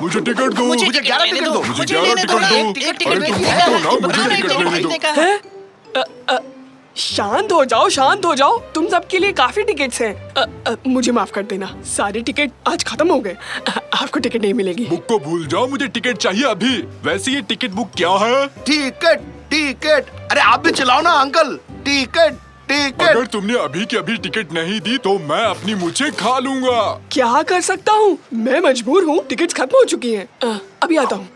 मुझे टिकट दो। मुझे 11 टिकट दो। मुझे 11 टिकट दो। अरे तुम दो ना, मुझे टिकट लेने दो। शांत हो जाओ, शांत हो जाओ। तुम सबके लिए काफी टिकट्स हैं। मुझे माफ कर देना, सारे टिकट आज खत्म हो गए। आपको टिकट नहीं मिलेगी। बुक को भूल जाओ, मुझे टिकट चाहिए अभी। वैसे ये टिकट बुक क्या है? टिकट टिकट, अरे आप भी चलाओ ना अंकल। Ticket ticket. अगर तुमने अभी की अभी टिकट नहीं दी तो मैं अपनी मुझे खा लूंगा। क्या कर सकता हूँ, मैं मजबूर हूँ। टिकट्स खत्म हो चुकी हैं। अभी आता हूँ।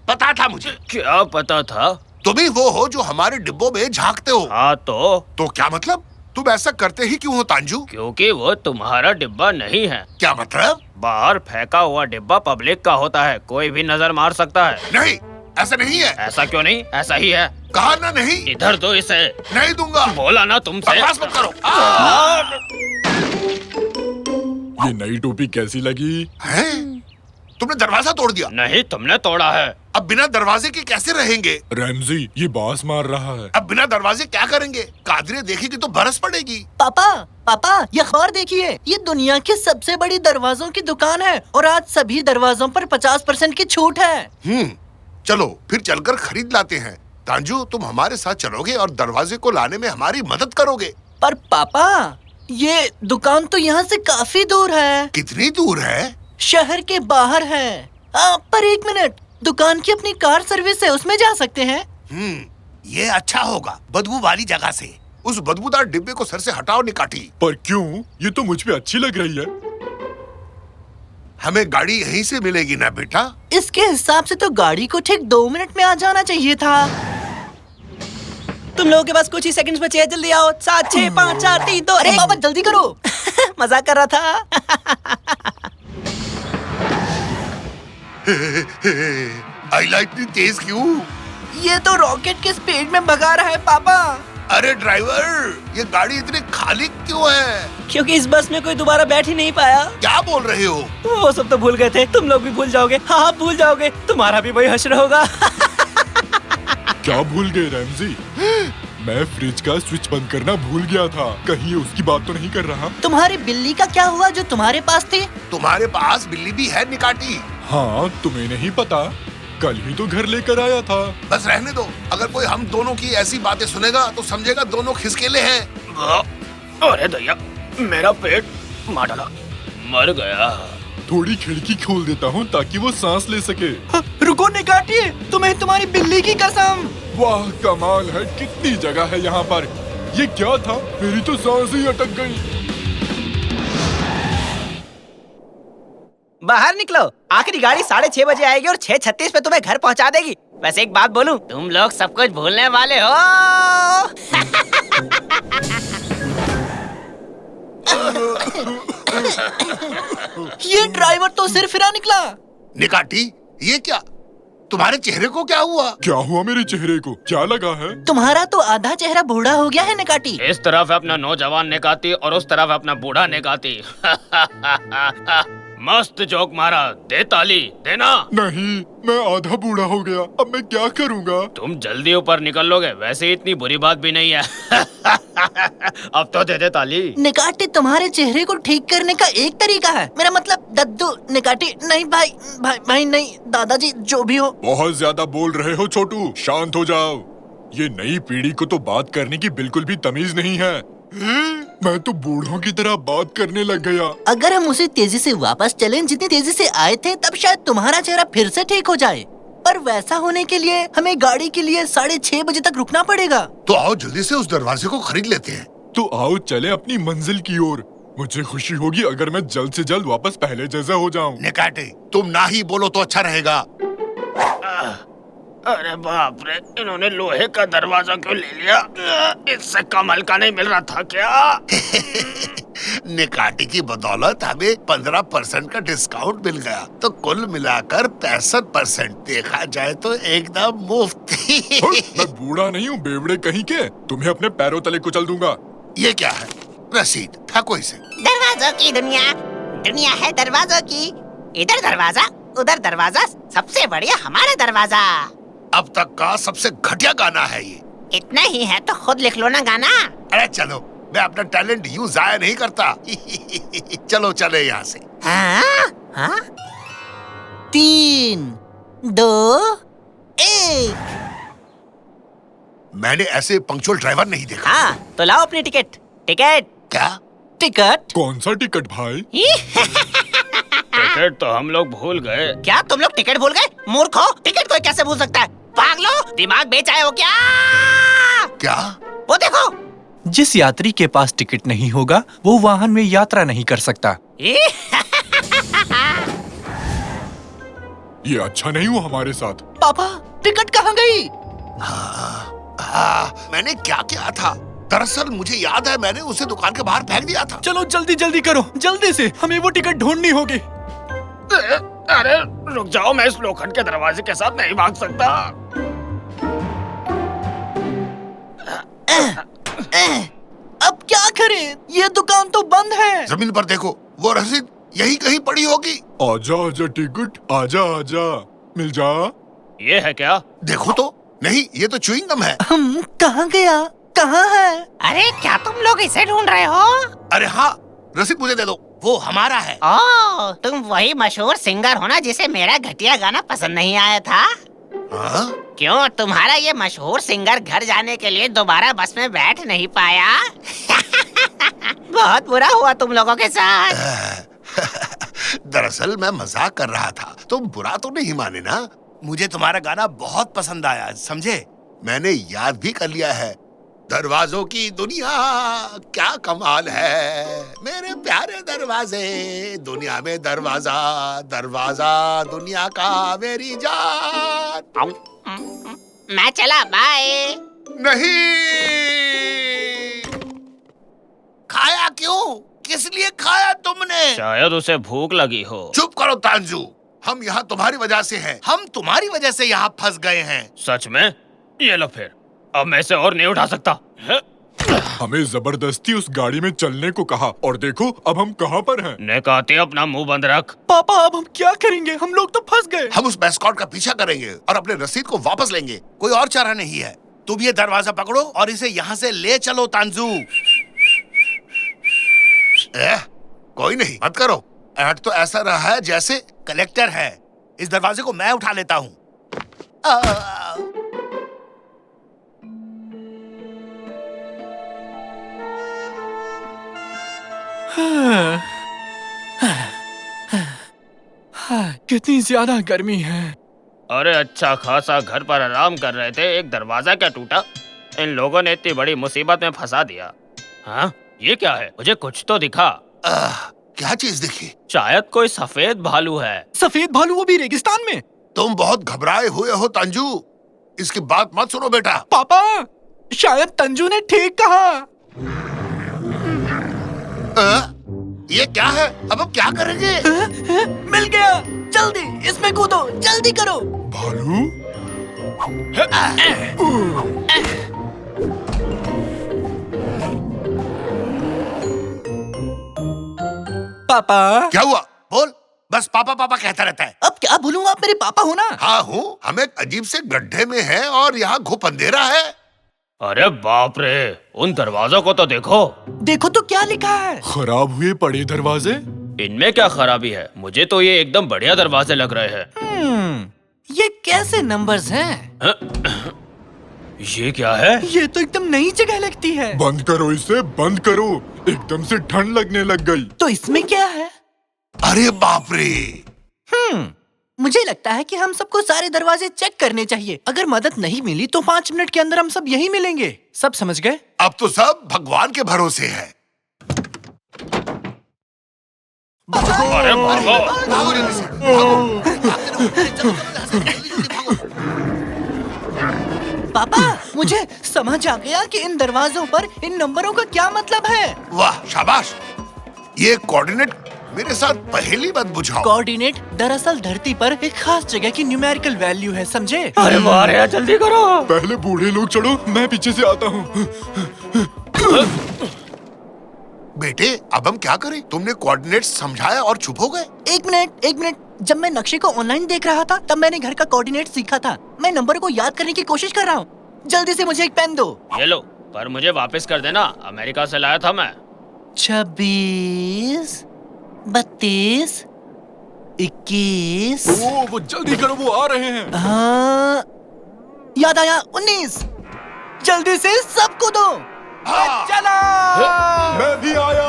पता था मुझे। क्या पता था? तुम ही वो हो जो हमारे डिब्बों में झांकते हो। हाँ तो क्या मतलब? तुम ऐसा करते ही क्यों हो तांजू? क्योंकि वो तुम्हारा डिब्बा नहीं है। क्या मतलब? बाहर फेंका हुआ डिब्बा पब्लिक का होता है, कोई भी नजर मार सकता है। नहीं, ऐसा नहीं है। ऐसा क्यों नहीं? ऐसा ही है। कहा ना नहीं। इधर दो इसे। नहीं दूंगा। बोला ना तुमसे। बकवास मत करो। ये नई टोपी कैसी लगी? हैं? तुमने दरवाजा तोड़ दिया। नहीं, तुमने तोड़ा है। अब बिना दरवाजे के कैसे रहेंगे? रैमजी, ये बास मार रहा है। अब बिना दरवाजे क्या करेंगे? कादरे देखेगी तो बरस पड़ेगी। पापा पापा, ये अखबार देखिए। ये दुनिया की सबसे बड़ी दरवाजों की दुकान है और आज सभी दरवाजों पर 50% की छूट है। चलो फिर चलकर खरीद लाते हैं। तांजू, तुम हमारे साथ चलोगे और दरवाजे को लाने में हमारी मदद करोगे। पर पापा, ये दुकान तो यहाँ से काफी दूर है। कितनी दूर है? शहर के बाहर है। पर एक मिनट, दुकान की अपनी कार सर्विस है, उसमें जा सकते हैं। ये अच्छा होगा, बदबू वाली जगह से। उस बदबूदार डिब्बे को सर से हटाओ निकाटी। पर क्यों? ये तो मुझ पे अच्छी लग रही है। हमें गाड़ी यहीं से मिलेगी ना बेटा? इसके हिसाब से तो गाड़ी को ठीक 2 मिनट में आ जाना चाहिए था। तुम लोगों के पास कुछ ही सेकंड्स बचे हैं, जल्दी आओ। 7 6 5 4 3 2 अरे पापा जल्दी करो। मजाक कर रहा था। आइला इतनी तेज क्यों? ये तो रॉकेट के स्पीड में भगा रहा है पापा। अरे ड्राइवर, ये गाड़ी इतनी खाली क्यों है? क्योंकि इस बस में कोई दोबारा बैठ ही नहीं पाया। क्या बोल रहे हो? वो सब तो भूल गए थे, तुम लोग भी भूल जाओगे। हाँ, भूल जाओगे, तुम्हारा भी वही हश्र होगा। क्या भूल गए रैमजी? मैं फ्रिज का स्विच बंद करना भूल गया था। कहीं उसकी बात तो नहीं कर रहा? तुम्हारी बिल्ली का क्या हुआ जो तुम्हारे पास थी? तुम्हारे पास बिल्ली भी है निकाटी? हाँ, तुम्हें नहीं पता? कल ही तो घर लेकर आया था। बस रहने दो। अगर कोई हम दोनों की ऐसी बातें सुनेगा तो समझेगा दोनों खिसकेले हैं। अरे दया, मेरा पेट मार डाला, मर गया। थोड़ी खिड़की खोल देता हूँ ताकि वो सांस ले सके। रुको निकाटिए, तुम्हें तुम्हारी बिल्ली की कसम। वाह कमाल है, कितनी जगह है यहाँ पर। ये क्या था? मेरी तो सांस ही अटक गई। बाहर निकलो, आखिरी गाड़ी 6:30 बजे आएगी और 6:36 पे तुम्हें घर पहुंचा देगी। वैसे एक बात बोलूं, तुम लोग सब कुछ भूलने वाले हो। ये ड्राइवर तो सिर फिरा निकला। निकाटी, ये क्या? तुम्हारे चेहरे को क्या हुआ? क्या हुआ मेरे चेहरे को? क्या लगा है? तुम्हारा तो आधा चेहरा बूढ़ा हो गया है निकाटी। इस तरफ अपना नौजवान निकाती और उस तरफ अपना बूढ़ा निकाती। मस्त जोक मारा, दे ताली, देना। नहीं, मैं आधा बूढ़ा हो गया, अब मैं क्या करूँगा? तुम जल्दी ऊपर निकल लोगे, वैसे इतनी बुरी बात भी नहीं है। अब तो दे दे ताली। निकाटी, तुम्हारे चेहरे को ठीक करने का एक तरीका है। मेरा मतलब दद्दू। निकाटी नहीं भाई, भाई नहीं, दादाजी जो भी हो। बहुत ज्यादा बोल रहे हो छोटू, शांत हो जाओ। ये नई पीढ़ी को तो बात करने की बिल्कुल भी तमीज नहीं है। मैं तो बूढ़ों की तरह बात करने लग गया। अगर हम उसी तेजी से वापस चलें जितनी तेजी से आए थे, तब शायद तुम्हारा चेहरा फिर से ठीक हो जाए। पर वैसा होने के लिए हमें गाड़ी के लिए 6:30 बजे तक रुकना पड़ेगा। तो आओ जल्दी से उस दरवाजे को खरीद लेते हैं। तो आओ चले अपनी मंजिल की ओर। मुझे खुशी होगी अगर मैं जल्द से जल्द वापस पहले जैसा हो जाऊं। निकाटे, तुम ना ही बोलो तो अच्छा रहेगा। अरे बाप रे, इन्होंने लोहे का दरवाजा क्यों ले लिया? इससे कम हल्का नहीं मिल रहा था क्या? निकाटी की बदौलत हमें 15% का डिस्काउंट मिल गया, तो कुल मिलाकर 65% देखा जाए तो एकदम मुफ्त। मैं बूढ़ा नहीं हूँ बेवड़े कहीं के, तुम्हें अपने पैरों तले कुचल दूंगा। ये क्या है? रसीद फेंको इसे। दरवाजों की दुनिया, दुनिया है दरवाजों की। इधर दरवाजा, उधर दरवाजा, सबसे बढ़िया हमारा दरवाजा। अब तक का सबसे घटिया गाना है ये। इतना ही है तो खुद लिख लो ना गाना। अरे चलो, मैं अपना टैलेंट यूं जाया नहीं करता। चलो चले यहाँ से। हाँ? हाँ? 3, 2, 1। मैंने ऐसे पंक्चुअल ड्राइवर नहीं देखा। हाँ, तो लाओ अपनी टिकट। टिकट? क्या? टिकट? कौन सा टिकट भाई? टिकट तो हम लोग भूल गए। क्या तुम लोग टिकट भूल गए? मूर्ख हो, टिकट कोई कैसे भूल सकता है? पागलो, दिमाग बेच आए हो क्या? क्या? वो देखो। जिस यात्री के पास टिकट नहीं होगा वो वाहन में यात्रा नहीं कर सकता। ये अच्छा नहीं हुआ हमारे साथ। पापा, टिकट कहाँ गई? हाँ, मैंने क्या किया था? दरअसल मुझे याद है, मैंने उसे दुकान के बाहर फेंक दिया था। चलो जल्दी जल्दी करो, जल्दी से, हमें वो टिकट ढूंढनी होगी। अरे रुक जाओ, मैं इस लोखंड के दरवाजे के साथ नहीं भाग सकता। अब क्या करें? ये दुकान तो बंद है। जमीन पर देखो, वो रसीद यही कहीं पड़ी होगी। आजा आजा टिकट, आजा आजा, मिल जा। ये है क्या? देखो तो, नहीं ये तो च्युइंग गम है। कहाँ गया? कहाँ है? अरे क्या तुम लोग इसे ढूंढ रहे हो? अरे हाँ, रसीद मुझे दे दो, वो हमारा है। ओह, तुम वही मशहूर सिंगर हो ना जिसे मेरा घटिया गाना पसंद नहीं आया था? हाँ? क्यों, तुम्हारा ये मशहूर सिंगर घर जाने के लिए दोबारा बस में बैठ नहीं पाया? बहुत बुरा हुआ तुम लोगों के साथ। दरअसल मैं मजाक कर रहा था, तुम बुरा तो नहीं माने ना? मुझे तुम्हारा गाना बहुत पसंद आया, समझे? मैंने याद भी कर लिया है। दरवाजों की दुनिया क्या कमाल है, मेरे प्यारे दरवाजे, दुनिया में दरवाजा, दरवाजा दुनिया का मेरी जान। मैं चला, बाय। नहीं, खाया क्यों? किस लिए खाया तुमने? शायद उसे भूख लगी हो। चुप करो तांजू, हम यहाँ तुम्हारी वजह से हैं। हम तुम्हारी वजह से यहाँ फंस गए हैं। सच में? ये लो फिर, अब मैं इसे और नहीं उठा सकता। हमें जबरदस्ती उस गाड़ी में चलने को कहा और देखो अब हम कहाँ पर हैं। नेकाती, अपना मुंह बंद रख। पापा, अब हम क्या करेंगे? हम लोग तो फंस गए। हम उस मैस्कॉट का पीछा करेंगे और अपने रसीद को वापस लेंगे। कोई और चारा नहीं है। तुम ये दरवाजा पकड़ो और इसे यहाँ से ले चलो तांजू। कोई नहीं, मत करो। ऐड तो ऐसा रहा है जैसे कलेक्टर है। इस दरवाजे को मैं उठा लेता हूँ। कितनी ज्यादा गर्मी है। अरे अच्छा खासा घर पर आराम कर रहे थे, एक दरवाजा क्या टूटा? इन लोगों ने इतनी बड़ी मुसीबत में फंसा दिया। हाँ, ये क्या है? मुझे कुछ तो दिखा। क्या चीज दिखी? शायद कोई सफेद भालू है। सफेद भालू, वो भी रेगिस्तान में? तुम बहुत घबराए हुए हो तांजू, इसकी बात मत सुनो बेटा। पापा, शायद तंजू ने ठीक कहा। ये क्या है? अब हम क्या करेंगे? मिल गया, जल्दी इसमें कूदो, जल्दी करो। भालू? पापा, क्या हुआ? बोल। बस पापा पापा कहता रहता है। अब क्या बोलूंगा, आप मेरे पापा हो ना? हाँ हूँ। हम एक अजीब से गड्ढे में हैं और यहाँ घुप अंधेरा है। अरे बाप रे, उन दरवाजों को तो देखो। देखो तो क्या लिखा है। खराब हुए पड़े दरवाजे। इनमें क्या खराबी है? मुझे तो ये एकदम बढ़िया दरवाजे लग रहे हैं। ये कैसे नंबर्स हैं? ये क्या है? ये तो एकदम नई जगह लगती है। बंद करो इसे, बंद करो। एकदम से ठंड लगने लग गई। तो इसमें क्या है? अरे बाप रे। मुझे लगता है कि हम सबको सारे दरवाजे चेक करने चाहिए। अगर मदद नहीं मिली तो 5 मिनट के अंदर हम सब यहीं मिलेंगे। सब समझ गए? अब तो सब भगवान के भरोसे है। अरे भागो। भागो जल्दी से, भागो। पापा, मुझे समझ आ गया कि इन दरवाजों पर इन नंबरों का क्या मतलब है। वाह शाबाश, ये कोऑर्डिनेट मेरे साथ पहेली मत बुझाओ। कोऑर्डिनेट दरअसल धरती पर एक खास जगह की न्यूमेरिकल वैल्यू है, समझे? अरे वाह रे, जल्दी करो। पहले बूढ़े लोग चढ़ो, मैं पीछे से आता हूँ। बेटे अब हम क्या करें? तुमने कोऑर्डिनेट समझाया और चुप हो गए। एक मिनट। जब मैं नक्शे को ऑनलाइन देख रहा था तब मैंने घर का कोऑर्डिनेट सीखा था। मैं नंबर को याद करने की कोशिश कर रहा हूँ। जल्दी से मुझे एक पेन दो। ये लो, पर मुझे वापस कर देना, अमेरिका से लाया था मैं। 26, 32, 21। ओ, वो जल्दी करो, वो आ रहे हैं। हाँ, याद आया 19। जल्दी से सबको दो। चलो। मैं भी आया।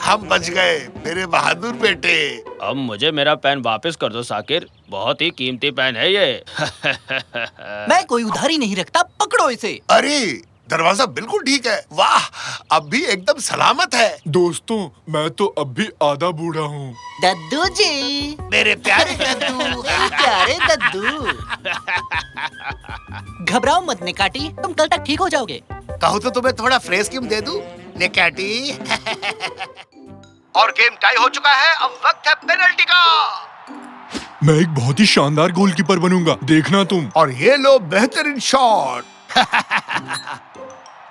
हम बच गए मेरे बहादुर बेटे। अब मुझे मेरा पेन वापस कर दो साकिर, बहुत ही कीमती पेन है ये। मैं कोई उधारी नहीं रखता, पकड़ो इसे। अरे दरवाजा बिल्कुल ठीक है। वाह, अब भी एकदम सलामत है। दोस्तों, मैं तो अब भी आधा बूढ़ा हूँ। दद्दू जी, मेरे प्यारे दद्दू। प्यारे दद्दू। घबराओ मत निकाटी, तुम कल तक ठीक हो जाओगे। कहूँ तो तुम्हें थोड़ा फ्रेश क्रीम दे दूं, निकाटी। और गेम टाई हो चुका है, अब वक्त है पेनल्टी का। मैं एक बहुत ही शानदार गोलकीपर बनूंगा, देखना तुम। और ये लो बेहतरीन शॉट।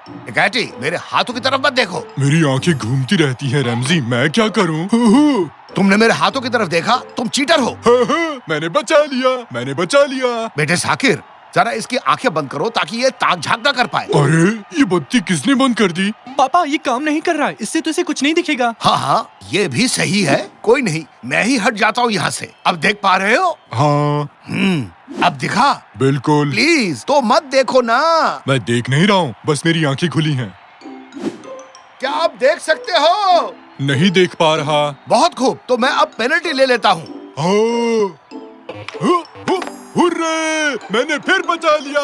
निकाटी, मेरे हाथों की तरफ मत देखो। मेरी आंखें घूमती रहती हैं रैमजी, मैं क्या करूं? तुमने मेरे हाथों की तरफ देखा, तुम चीटर हो। मैंने बचा लिया। बेटे साकिर, जरा इसकी आंखें बंद करो ताकि ये ताक झांक ना कर पाए। अरे, ये बत्ती किसने बंद कर दी? पापा ये काम नहीं कर रहा है, इससे तो इसे कुछ नहीं दिखेगा। हाँ, ये भी सही है। कोई नहीं, मैं ही हट जाता हूँ यहाँ से। अब देख पा रहे हो? हाँ, अब दिखा? बिल्कुल। प्लीज तो मत देखो ना। मैं देख नहीं रहा हूँ, बस मेरी आंखें खुली हैं। क्या आप देख सकते हो? नहीं देख पा रहा। बहुत खूब, तो मैं अब पेनल्टी ले लेता हूँ। हुर्रे! मैंने फिर बचा लिया।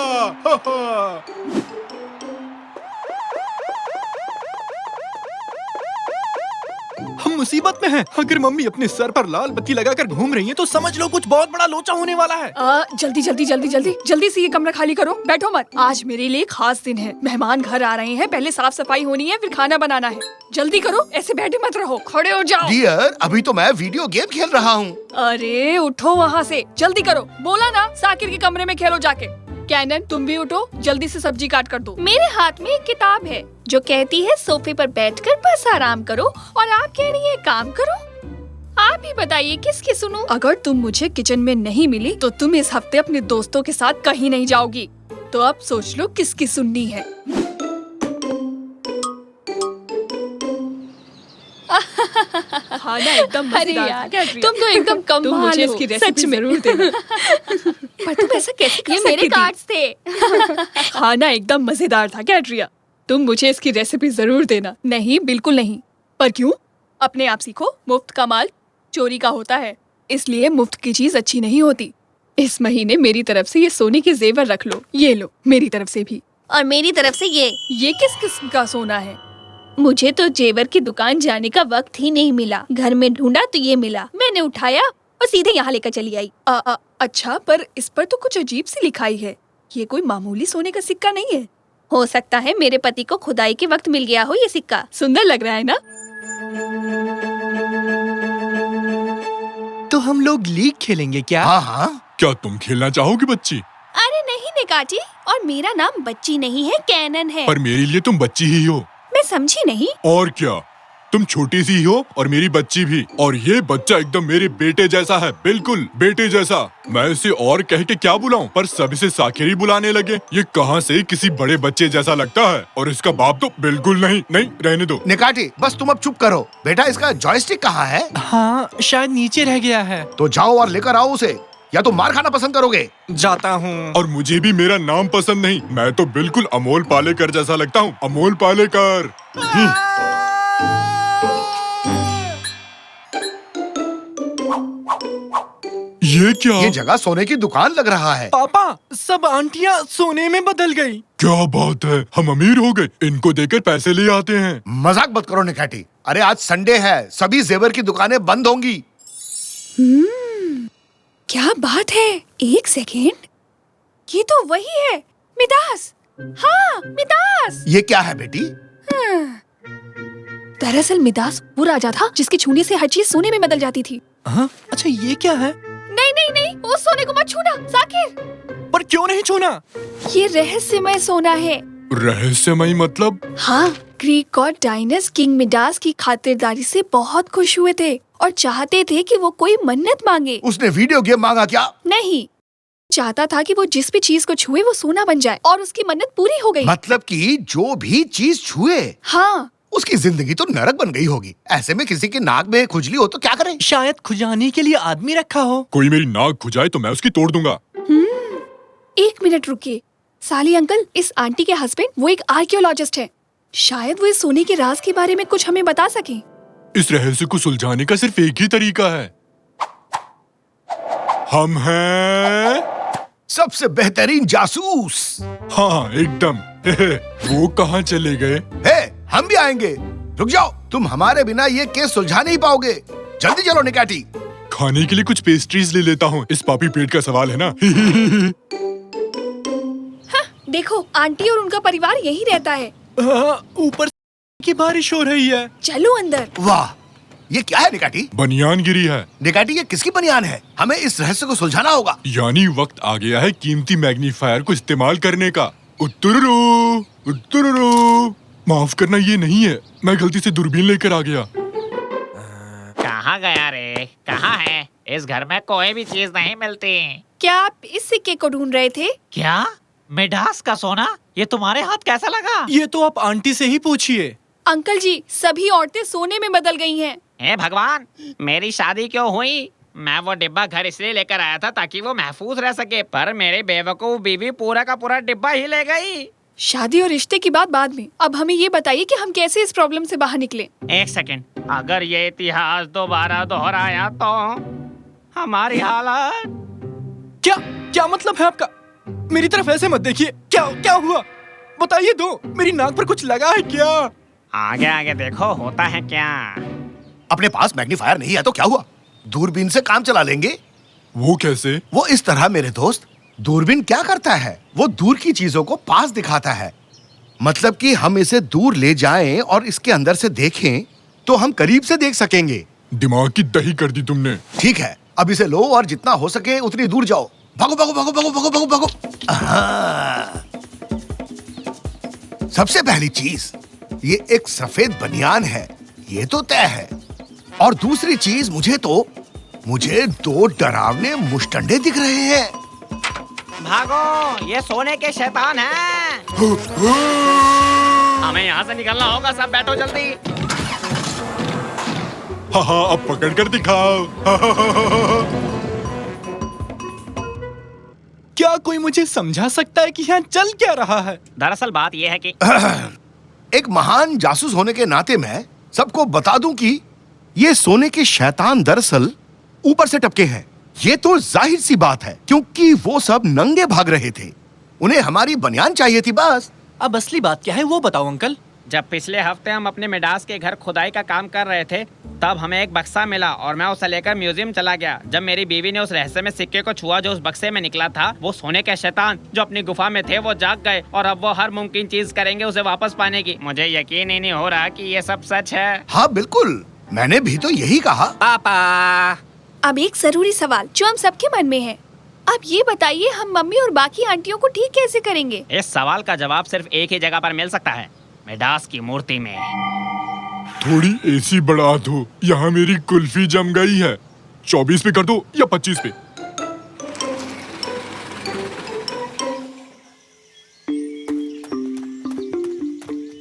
हम मुसीबत में हैं। अगर मम्मी अपने सर पर लाल बत्ती लगाकर घूम रही हैं, तो समझ लो कुछ बहुत बड़ा लोचा होने वाला है। जल्दी से ये कमरा खाली करो, बैठो मत। आज मेरे लिए खास दिन है, मेहमान घर आ रहे हैं, पहले साफ सफाई होनी है, फिर खाना बनाना है। जल्दी करो, ऐसे बैठे मत रहो, खड़े हो जाओ। डियर, अभी तो मैं वीडियो गेम खेल रहा हूँ। अरे उठो वहाँ से, जल्दी करो। बोला ना साकिर के कमरे में खेलो जाके। कैनन, तुम भी उठो, जल्दी से सब्जी काट कर दो। मेरे हाथ में एक किताब है जो कहती है सोफे पर बैठकर बस आराम करो, और आप कह रही है काम करो। आप ही बताइए किसकी सुनूं? अगर तुम मुझे किचन में नहीं मिली तो तुम इस हफ्ते अपने दोस्तों के साथ कहीं नहीं जाओगी। तो अब सोच लो किसकी सुननी है। खाना एकदम अरे मजेदार यार, था, क्या तुम तो एकदम तुम कमाल मुझे हो, इसकी सच रेसिपी में। जरूर देना। पर तुम ऐसा कैसे कर ये सकती मेरे थी? कार्ड्स थे। खाना एकदम मजेदार था कैट्रिया। तुम मुझे इसकी रेसिपी जरूर देना। नहीं, बिल्कुल नहीं। पर क्यों? अपने आप सीखो, मुफ्त का माल चोरी का होता है, इसलिए मुफ्त की चीज अच्छी नहीं होती। इस महीने मेरी तरफ से ये सोने के जेवर रख लो। ये लो, मेरी तरफ से भी। और मेरी तरफ से ये किस किस्म का सोना है? मुझे तो जेवर की दुकान जाने का वक्त ही नहीं मिला। घर में ढूंढा तो ये मिला, मैंने उठाया और सीधे यहाँ लेकर चली आई। अच्छा, पर इस पर तो कुछ अजीब सी लिखाई है। ये कोई मामूली सोने का सिक्का नहीं है। हो सकता है मेरे पति को खुदाई के वक्त मिल गया हो ये सिक्का। सुंदर लग रहा है ना? तो हम लोग लीग खेलेंगे क्या? हाँ हाँ, क्या तुम खेलना चाहोगी बच्ची? अरे नहीं निकाटी, और मेरा नाम बच्ची नहीं है, कैनन है। पर मेरे लिए तुम बच्ची ही हो। मैं समझी नहीं। और क्या, तुम छोटी सी हो और मेरी बच्ची भी। और ये बच्चा एकदम मेरे बेटे जैसा है, बिल्कुल बेटे जैसा। मैं इसे और कह के क्या बुलाऊं, पर सब इसे साकिर ही बुलाने लगे। ये कहां से किसी बड़े बच्चे जैसा लगता है। और इसका बाप तो बिल्कुल नहीं। नहीं, रहने दो। निकाटी, बस तुम अब चुप करो। बेटा, इसका जॉयस्टिक कहाँ है? हाँ, शायद नीचे रह गया है। तो जाओ और लेकर आओ उसे, या तो मार खाना पसंद करोगे? जाता हूँ। और मुझे भी मेरा नाम पसंद नहीं। मैं तो बिल्कुल अमोल पालेकर जैसा लगता हूँ। अमोल पालेकर। ये क्या? ये जगह सोने की दुकान लग रहा है। पापा, सब आंटियाँ सोने में बदल गई। क्या बात है, हम अमीर हो गए। इनको देकर पैसे ले आते हैं। मजाक मत करो निकाटी। अरे आज संडे है, सभी जेवर की दुकानें बंद होंगी। क्या बात है, एक सेकेंड, ये तो वही है मिदास, हाँ मिदास। ये क्या है बेटी? दरअसल मिदास वो राजा था जिसके छूने से हर चीज सोने में बदल जाती थी। हाँ, अच्छा ये क्या है? नहीं नहीं नहीं, वो सोने को मत छूना जाकिर। पर क्यों नहीं छूना? ये रहस्यमय सोना है। रहस्यमय मतलब? हाँ, ग्रीक गॉड डायनस किंग मिडास की खातिरदारी से बहुत खुश हुए थे और चाहते थे कि वो कोई मन्नत मांगे। उसने वीडियो गेम मांगा क्या? नहीं, चाहता था कि वो जिस भी चीज को छुए वो सोना बन जाए और उसकी मन्नत पूरी हो गई। मतलब कि जो भी चीज छुए हाँ, उसकी जिंदगी तो नरक बन गई होगी। ऐसे में किसी के नाक में खुजली हो तो क्या करे? शायद खुजाने के लिए आदमी रखा हो। कोई मेरी नाक खुजाए तो मैं उसकी तोड़ दूंगा। 1 मिनट रुकिए। साली अंकल, इस आंटी के हस्बैंड वो एक आर्कियोलॉजिस्ट है। शायद वो इस सोने के राज के बारे में कुछ हमें बता सके। इस रहस्य को सुलझाने का सिर्फ एक ही तरीका है। हम हैं सबसे बेहतरीन जासूस। हाँ एकदम। वो कहाँ चले गए? हे, हम भी आएंगे। रुक जाओ, तुम हमारे बिना ये केस सुलझा नहीं पाओगे। जल्दी चलो निकाटी। खाने के लिए कुछ पेस्ट्रीज ले लेता हूँ। इस पापी पेट का सवाल है ना। देखो, आंटी और उनका परिवार यही रहता है। ऊपर की बारिश हो रही है। चलो अंदर। वाह, ये क्या है निकाटी? बनियान गिरी है। निकाटी, ये किसकी बनियान है? हमें इस रहस्य को सुलझाना होगा। यानी वक्त आ गया है कीमती मैग्नीफायर को इस्तेमाल करने का। उत्तुरुरु, उत्तुरुरु। माफ करना, ये नहीं है। मैं गलती से दूरबीन लेकर आ गया। कहाँ गया रे? कहाँ है? इस घर में कोई भी चीज नहीं मिलती। क्या आप इस सिक्के को ढूंढ रहे थे? क्या? मिडास का सोना? ये तुम्हारे हाथ कैसा लगा? ये तो आप आंटी से ही पूछिए। अंकल जी, सभी औरतें सोने में बदल गई हैं। हे भगवान, मेरी शादी क्यों हुई? मैं वो डिब्बा घर इसलिए लेकर आया था ताकि वो महफूज रह सके, पर मेरी बेवकूफ बीवी पूरा का पूरा डिब्बा ही ले गई। शादी और रिश्ते की बात बाद में, अब हमें ये बताइए कि हम कैसे इस प्रॉब्लम से बाहर निकले। एक सेकंड, अगर ये इतिहास दोबारा दोहराया तो हमारी हालत। क्या क्या मतलब है आपका? मेरी तरफ ऐसे मत देखिए। क्या क्या हुआ? बताइए दो। मेरी नाक पर कुछ लगा है क्या? आगे आगे देखो, होता है क्या। अपने पास मैग्नीफायर नहीं है तो क्या हुआ? दूरबीन से काम चला लेंगे। वो कैसे? वो इस तरह मेरे दोस्त, दूरबीन क्या करता है? वो दूर की चीजों को पास दिखाता है। मतलब कि हम इसे दूर ले जाएं और इसके अंदर से देखें तो हम करीब से देख सकेंगे। दिमाग की दही कर दी तुमने। ठीक है, अब इसे लो और जितना हो सके उतनी दूर जाओ। भागो भागो भागो भागो भागो भागो भागो। हाँ। सबसे पहली चीज, ये एक सफेद बनियान है, ये तो तय है। और दूसरी चीज, मुझे 2 डरावने मुष्टंडे दिख रहे हैं। भागो, ये सोने के शैतान हैं। हमें यहाँ से निकलना होगा, सब बैठो जल्दी। हाँ, अब पकड़ कर दिखाओ। क्या कोई मुझे समझा सकता है कि यहाँ चल क्या रहा है? दरअसल बात यह है कि एक महान जासूस होने के नाते मैं सबको बता दूं कि ये सोने के शैतान दरअसल ऊपर से टपके हैं। ये तो जाहिर सी बात है, क्योंकि वो सब नंगे भाग रहे थे। उन्हें हमारी बनियान चाहिए थी बस। अब असली बात क्या है वो बताओ अंकल। जब पिछले हफ्ते हम अपने मिडास के घर खुदाई का काम कर रहे थे, तब हमें एक बक्सा मिला और मैं उसे लेकर म्यूजियम चला गया। जब मेरी बीवी ने उस रहस्य में सिक्के को छुआ जो उस बक्से में निकला था, वो सोने के शैतान जो अपनी गुफा में थे वो जाग गए और अब वो हर मुमकिन चीज करेंगे उसे वापस पाने की। मुझे यकीन ही नहीं हो रहा कि ये सब सच है। हाँ बिल्कुल, मैंने भी तो यही कहा। पापा, अब एक जरूरी सवाल जो हम सबके मन में है। अब ये बताइए, हम मम्मी और बाकी आंटियों को ठीक कैसे करेंगे? इस सवाल का जवाब सिर्फ एक ही जगह पर मिल सकता है, मिडास की मूर्ति में। थोड़ी एसी बढ़ा दो, यहाँ मेरी कुल्फी जम गई है। 24 पे कर दो या 25 पे।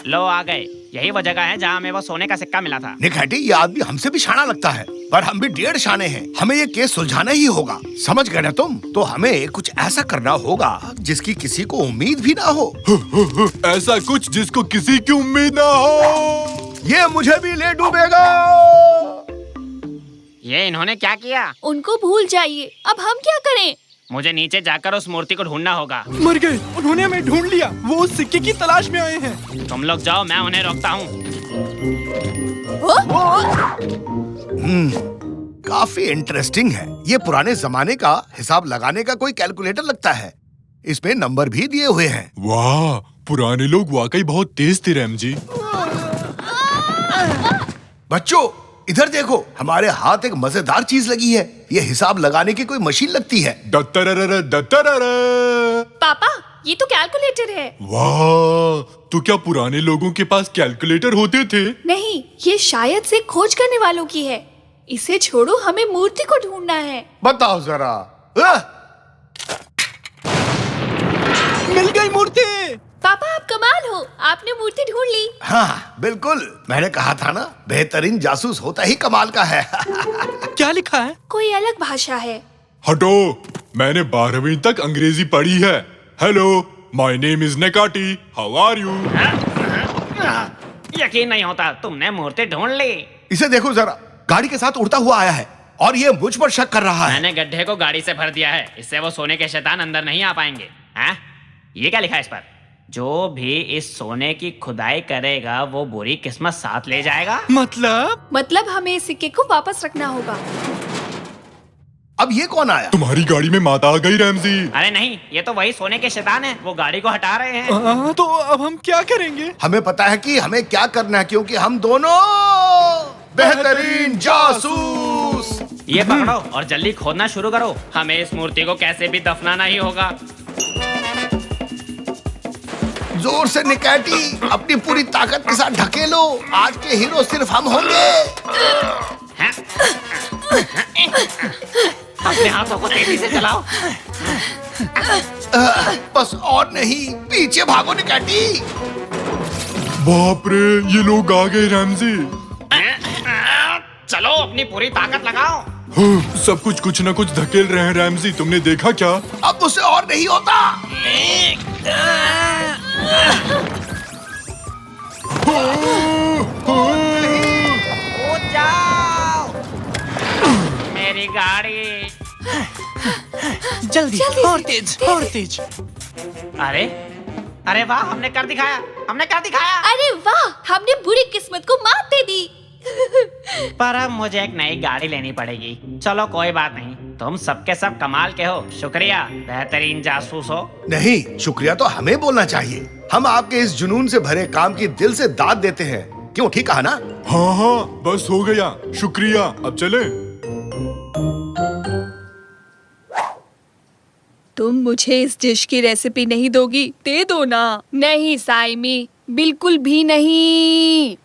लो आ गए, यही वो जगह है जहाँ हमें वो सोने का सिक्का मिला था। निखाटी, ये आदमी हमसे भी शाना लगता है, पर हम भी 1.5 शाने हैं। हमें ये केस सुलझाना ही होगा, समझ गए ना तुम? तो हमें कुछ ऐसा करना होगा जिसकी किसी को उम्मीद भी ना हो। ऐसा कुछ जिसको किसी की उम्मीद ना हो। ये मुझे भी ले डूबेगा। ये इन्होंने क्या किया? उनको भूल जाइए, अब हम क्या करें? मुझे नीचे जाकर उस मूर्ति को ढूंढना होगा। मर गए, उन्होंने हमें ढूंढ लिया। वो उस सिक्के की तलाश में आए हैं। तुम लोग जाओ, मैं उन्हें रोकता हूँ। काफी इंटरेस्टिंग है। ये पुराने जमाने का हिसाब लगाने का कोई कैलकुलेटर लगता है। इसमें नंबर भी दिए हुए हैं। वाह, पुराने लोग वाकई बहुत तेज थे रैम जी। बच्चों इधर देखो, हमारे हाथ एक मजेदार चीज लगी है। ये हिसाब लगाने की कोई मशीन लगती है। दत्तररर दत्तररर। पापा ये तो कैलकुलेटर है। वाह, तो क्या पुराने लोगों के पास कैलकुलेटर होते थे? नहीं, ये शायद से खोज करने वालों की है। इसे छोड़ो, हमें मूर्ति को ढूंढना है। बताओ जरा। मिल गई मूर्ति। पापा आप कमाल हो, आपने मूर्ति ढूंढ ली। हाँ बिल्कुल, मैंने कहा था ना, बेहतरीन जासूस होता ही कमाल का है। क्या लिखा है? कोई अलग भाषा है। हटो, मैंने 12वीं तक अंग्रेजी पढ़ी है। हेलो, माय नेम इज नेकाटी, हाउ आर यू? यकीन नहीं होता, तुमने मूर्ति ढूंढ ली। इसे देखो जरा, गाड़ी के साथ उड़ता हुआ आया है और ये मुझ पर शक कर रहा है। मैंने गड्ढे को गाड़ी से भर दिया है, इससे वो सोने के शैतान अंदर नहीं आ पाएंगे। हैं? ये क्या लिखा है इस पर? जो भी इस सोने की खुदाई करेगा वो बुरी किस्मत साथ ले जाएगा। मतलब हमें इस सिक्के को वापस रखना होगा। अब ये कौन आया? तुम्हारी गाड़ी में माता आ गई रैमजी। अरे नहीं, ये तो वही सोने के शैतान है, वो गाड़ी को हटा रहे हैं। तो अब हम क्या करेंगे? हमें पता है कि हमें क्या करना है, क्योंकि हम दोनों बेहतरीन जासूस। ये पकड़ो और जल्दी खोदना शुरू करो। हमें इस मूर्ति को कैसे भी दफनाना ही होगा। जोर से निकैटी, अपनी पूरी ताकत के साथ ढकेलो। आज के हीरो सिर्फ हम होंगे। अपने हाथों को तेजी से चलाओ। बस और नहीं, पीछे भागो निकैटी। बाप रे, ये लोग आ गए रैमजी। चलो अपनी पूरी ताकत लगाओ। सब कुछ न कुछ धकेल रहे हैं रैमजी, तुमने देखा क्या? अब मुझसे और नहीं होता। कूद जाओ। मेरी गाड़ी। जल्दी और तेज और तेज। अरे अरे वाह, हमने कर दिखाया, हमने कर दिखाया। अरे वाह, हमने बुरी किस्मत को मात दे दी। पर अब मुझे एक नई गाड़ी लेनी पड़ेगी। चलो कोई बात नहीं, तुम सबके सब कमाल के हो। शुक्रिया, बेहतरीन जासूस हो। नहीं, शुक्रिया तो हमें बोलना चाहिए। हम आपके इस जुनून से भरे काम की दिल से दाद देते हैं। क्यों, ठीक कहा ना? हाँ, बस हो गया, शुक्रिया, अब चले। तुम मुझे इस डिश की रेसिपी नहीं दोगी? दे दो ना। नहीं साइमी, बिल्कुल भी नहीं।